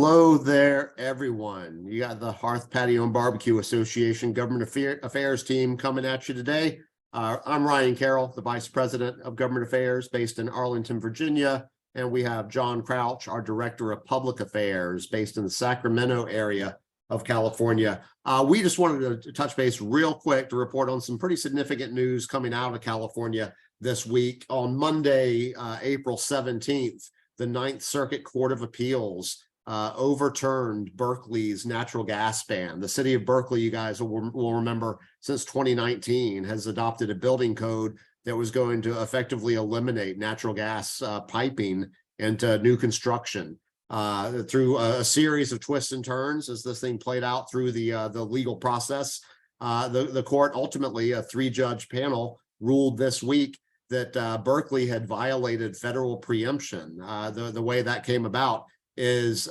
Hello there, everyone. You got the Hearth Patio and Barbecue Association Government Affairs team coming at you today. I'm Ryan Carroll, the Vice President of Government Affairs based in Arlington, Virginia. And we have John Crouch, our Director of Public Affairs based in the Sacramento area of California. We just wanted to touch base real quick to report on some pretty significant news coming out of California this week. On Monday, April 17th, the Ninth Circuit Court of Appeals overturned Berkeley's natural gas ban. The city of Berkeley, you guys will remember, since 2019 has adopted a building code that was going to effectively eliminate natural gas piping into new construction. Through a series of twists and turns as this thing played out through the legal process, the court ultimately, a three-judge panel, ruled this week that Berkeley had violated federal preemption. The way that came about is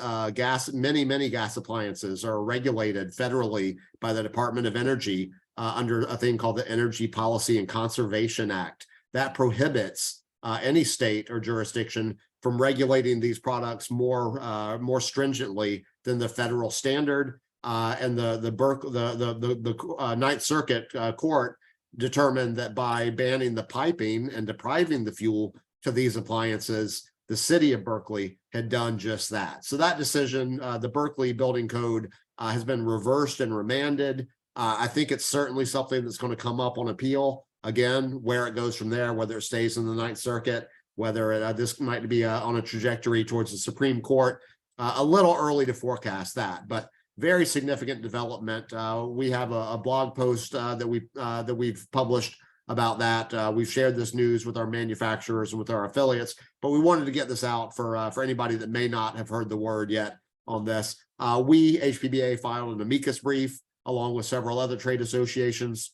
many gas appliances are regulated federally by the Department of Energy under a thing called the Energy Policy and Conservation Act that prohibits any state or jurisdiction from regulating these products more stringently than the federal standard. And the Ninth Circuit Court determined that by banning the piping and depriving the fuel to these appliances, the city of Berkeley had done just that. So that decision, the Berkeley building code, has been reversed and remanded. I think it's certainly something that's going to come up on appeal again, where it goes from there, whether it stays in the Ninth Circuit, whether this might be on a trajectory towards the Supreme Court. A little early to forecast that, but very significant development. We have a blog post that we've published about that. We've shared this news with our manufacturers and with our affiliates, but we wanted to get this out for anybody that may not have heard the word yet on this. We, HPBA, filed an amicus brief along with several other trade associations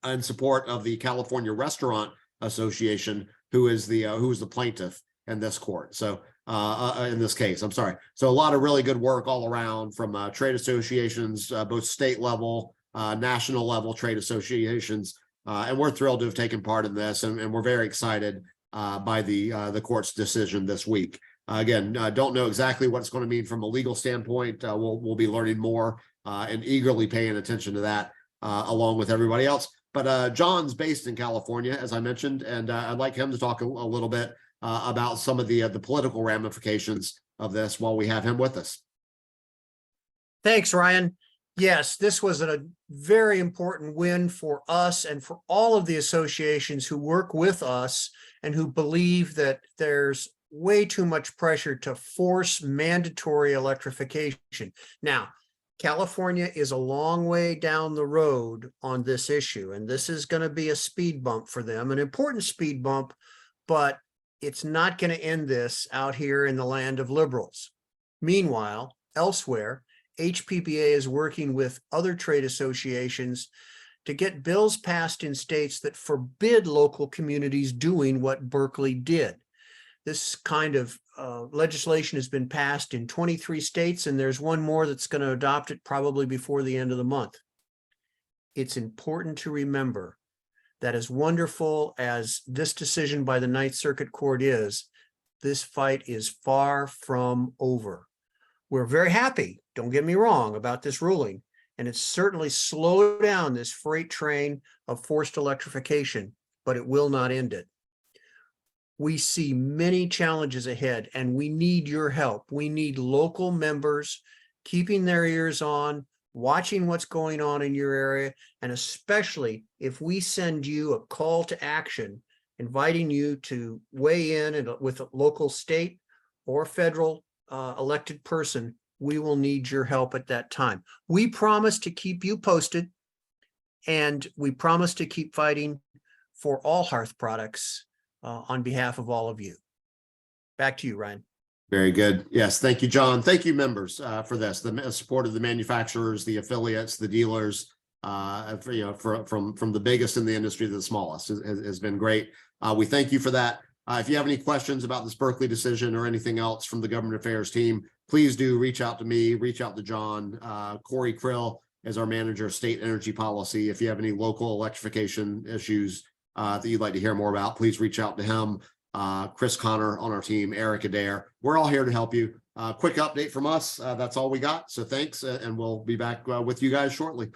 in support of the California Restaurant Association, who is the plaintiff in this court. So in this case, I'm sorry. So a lot of really good work all around from trade associations, both state level, national level trade associations. And we're thrilled to have taken part in this, and we're very excited by the court's decision this week. Again, don't know exactly what it's going to mean from a legal standpoint. We'll be learning more and eagerly paying attention to that along with everybody else. But John's based in California, as I mentioned, and I'd like him to talk a little bit about some of the political ramifications of this while we have him with us. Thanks, Ryan. Yes, this was a very important win for us and for all of the associations who work with us and who believe that there's way too much pressure to force mandatory electrification. Now, California is a long way down the road on this issue, and this is going to be a speed bump for them, an important speed bump, but it's not going to end this out here in the land of liberals. Meanwhile, elsewhere, HPBA is working with other trade associations to get bills passed in states that forbid local communities doing what Berkeley did. This kind of legislation has been passed in 23 states, and there's one more that's going to adopt it probably before the end of the month. It's important to remember that as wonderful as this decision by the Ninth Circuit Court is, this fight is far from over. We're very happy, don't get me wrong, about this ruling, and it's certainly slowed down this freight train of forced electrification, but it will not end it. We see many challenges ahead, and we need your help. We need local members keeping their ears on, watching what's going on in your area, and especially if we send you a call to action, inviting you to weigh in with a local, state, or federal elected person, we will need your help at that time. We promise to keep you posted, and we promise to keep fighting for all Hearth products on behalf of all of you. Back to you, Ryan. Very good. Yes, thank you, John. Thank you, members, for this. The support of the manufacturers, the affiliates, the dealers, from the biggest in the industry to the smallest has been great. We thank you for that. If you have any questions about this Berkeley decision or anything else from the government affairs team, please do reach out to me, reach out to John. Corey Krill is our manager of state energy policy. If you have any local electrification issues that you'd like to hear more about, please reach out to him. Chris Connor on our team, Eric Adair. We're all here to help you. Quick update from us. That's all we got. So thanks, and we'll be back with you guys shortly.